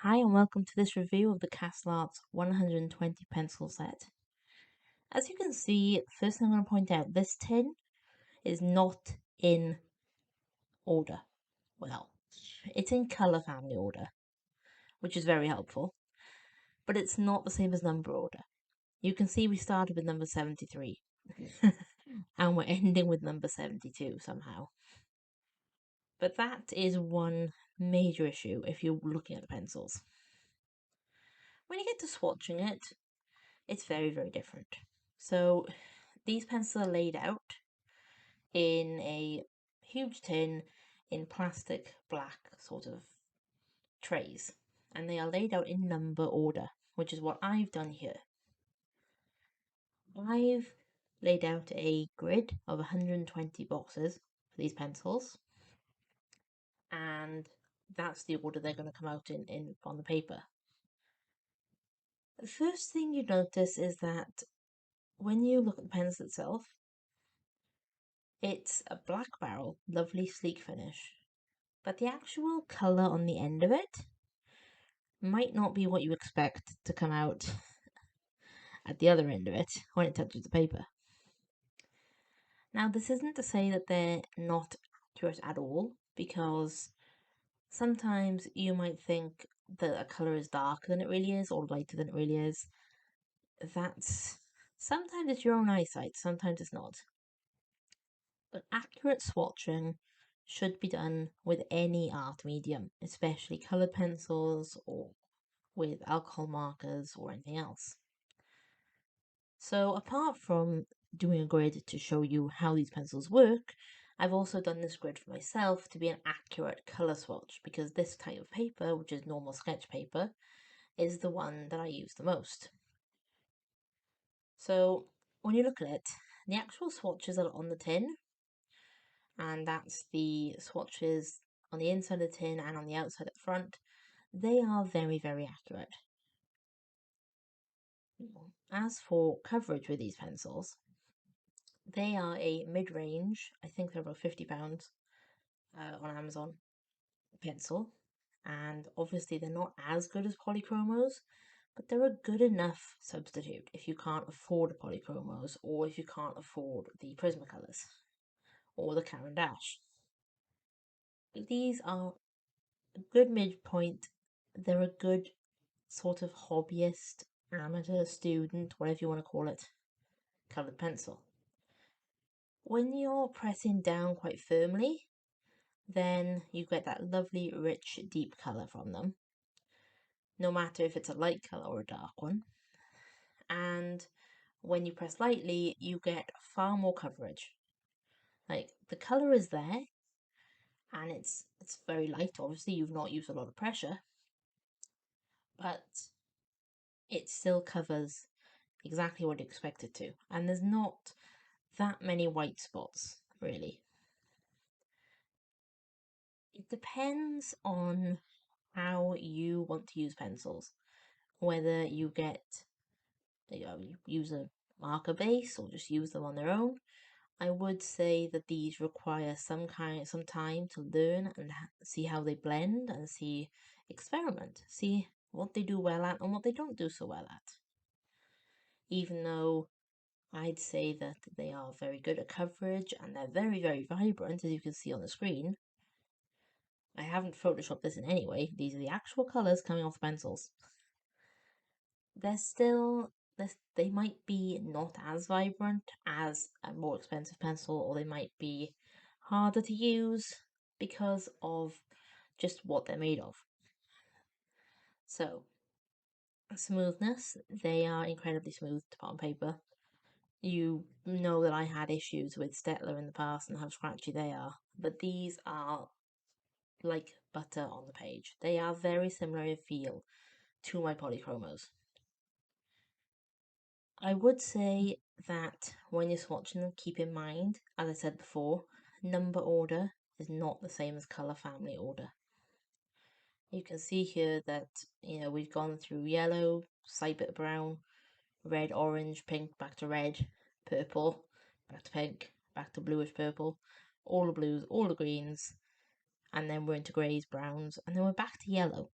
Hi and welcome to this review of the Castle Arts 120 pencil set. As you can see, first thing I'm going to point out, this tin is not in order. Well, it's in colour family order, which is very helpful, but it's not the same as number order. You can see we started with number 73 and we're ending with number 72 somehow. But that is one major issue if you're looking at the pencils. When you get to swatching it, it's very, very different. So these pencils are laid out in a huge tin in plastic black sort of trays, and they are laid out in number order, which is what I've done here. I've laid out a grid of 120 boxes for these pencils, and that's the order they're going to come out in on the paper. The first thing you notice is that when you look at the pencil itself, it's a black barrel, lovely sleek finish, but the actual colour on the end of it might not be what you expect to come out at the other end of it when it touches the paper. Now, this isn't to say that they're not accurate at all, because sometimes you might think that a colour is darker than it really is or lighter than it really is. Sometimes it's your own eyesight, sometimes it's not. But accurate swatching should be done with any art medium, especially coloured pencils or with alcohol markers or anything else. So apart from doing a grid to show you how these pencils work, I've also done this grid for myself to be an accurate colour swatch, because this type of paper, which is normal sketch paper, is the one that I use the most. So when you look at it, the actual swatches are on the tin, and that's the swatches on the inside of the tin and on the outside at the front. They are very, very accurate. As for coverage with these pencils, they are a mid-range, I think they're about £50 on Amazon pencil, and obviously they're not as good as Polychromos, but they're a good enough substitute if you can't afford a Polychromos, or if you can't afford the Prismacolours or the Caran d'Ache. These are a good midpoint. They're a good sort of hobbyist, amateur, student, whatever you want to call it, coloured pencil. When you're pressing down quite firmly, then you get that lovely, rich, deep colour from them, no matter if it's a light colour or a dark one. And when you press lightly, you get far more coverage. Like, the colour is there, and it's very light. Obviously, you've not used a lot of pressure, but it still covers exactly what you expect it to. And there's not that many white spots, really. It depends on how you want to use pencils, whether you use a marker base or just use them on their own. I would say that these require some time to learn and see how they blend, and experiment, see what they do well at and what they don't do so well at. Even though I'd say that they are very good at coverage and they're very, very vibrant, as you can see on the screen. I haven't photoshopped this in any way. These are the actual colours coming off the pencils. They might be not as vibrant as a more expensive pencil, or they might be harder to use because of just what they're made of. So, smoothness, they are incredibly smooth to put on paper. You know that I had issues with Stettler in the past and how scratchy they are, but these are like butter on the page. They are very similar in feel to my Polychromos. I would say that when you're swatching them, keep in mind, as I said before, number order is not the same as colour family order. You can see here that, we've gone through yellow, slight bit of brown, red, orange, pink, back to red, purple, back to pink, back to bluish purple, all the blues, all the greens, and then we're into greys, browns, and then we're back to yellow.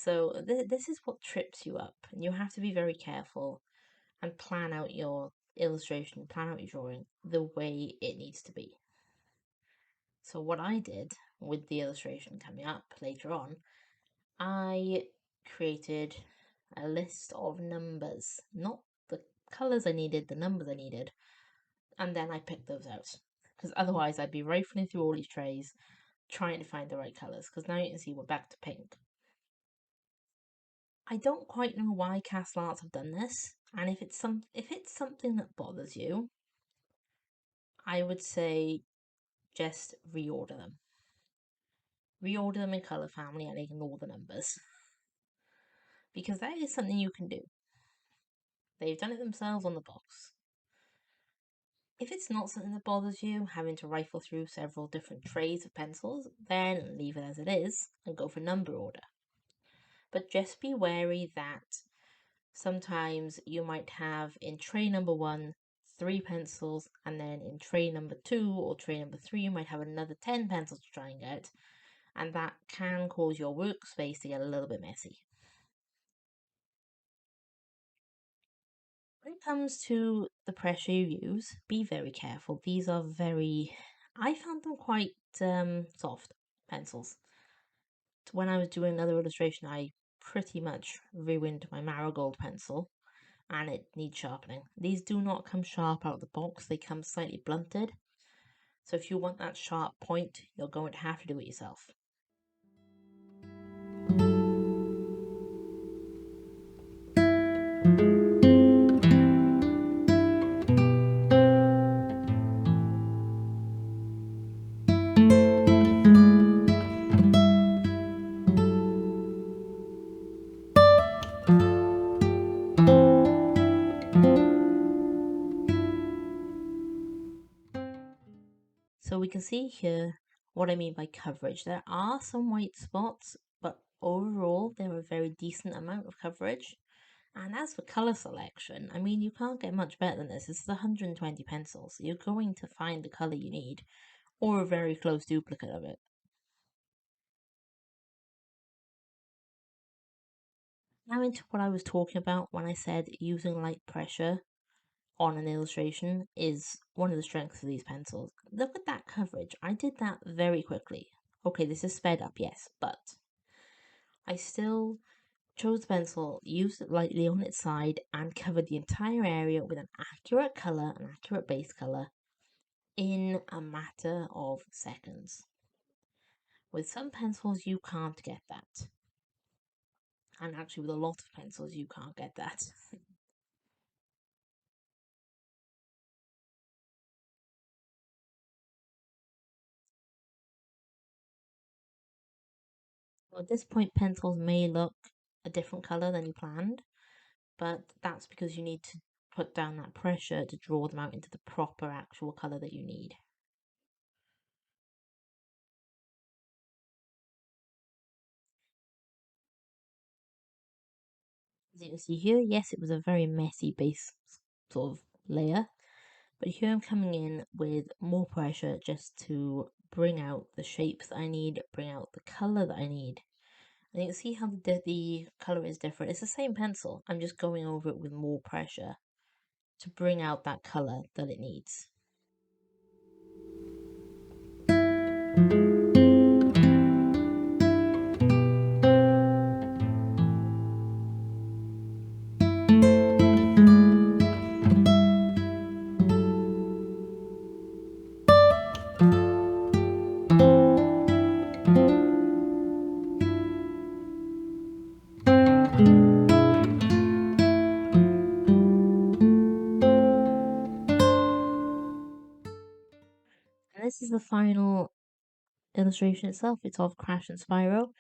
So this is what trips you up, and you have to be very careful and plan out your illustration, plan out your drawing the way it needs to be. So what I did with the illustration coming up later on, I created a list of numbers, not the colours I needed, the numbers I needed, and then I picked those out. Because otherwise I'd be rifling through all these trays trying to find the right colours, because now you can see we're back to pink. I don't quite know why Castle Arts have done this, and if it's something that bothers you, I would say just reorder them. Reorder them in colour family and ignore the numbers. Because that is something you can do. They've done it themselves on the box. If it's not something that bothers you, having to rifle through several different trays of pencils, then leave it as it is and go for number order. But just be wary that sometimes you might have in tray number 1 3 pencils, and then in tray number 2 or tray number 3 you might have another 10 pencils to try and get, and that can cause your workspace to get a little bit messy. When it comes to the pressure you use, be very careful. These are I found them quite soft pencils. When I was doing another illustration, I pretty much ruined my marigold pencil and it needs sharpening. These do not come sharp out of the box, they come slightly blunted. So if you want that sharp point, you're going to have to do it yourself. So we can see here what I mean by coverage. There are some white spots, but overall they're a very decent amount of coverage. And as for colour selection, I mean, you can't get much better than this. This is 120 pencils. So you're going to find the colour you need, or a very close duplicate of it. Now into what I was talking about when I said using light pressure on an illustration is one of the strengths of these pencils. Look at that coverage. I did that very quickly. Okay, this is sped up, yes, but I still chose the pencil, used it lightly on its side, and covered the entire area with an accurate colour, an accurate base colour, in a matter of seconds. With some pencils, you can't get that. And actually, with a lot of pencils, you can't get that. Well, at this point, pencils may look a different colour than you planned, but that's because you need to put down that pressure to draw them out into the proper actual colour that you need. As you can see here, yes, it was a very messy base sort of layer, but here I'm coming in with more pressure just to bring out the shapes that I need, bring out the colour that I need. And you can see how the colour is different. It's the same pencil, I'm just going over it with more pressure to bring out that colour that it needs. And this is the final illustration itself. It's of Crash and Spyro.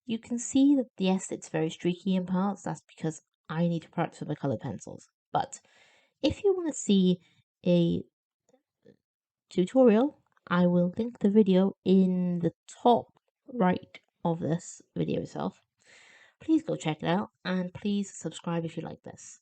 You can see that, yes, it's very streaky in parts. That's because I need to practice with my colored pencils. But if you want to see a tutorial, I will link the video in the top right of this video itself. Please go check it out and please subscribe if you like this.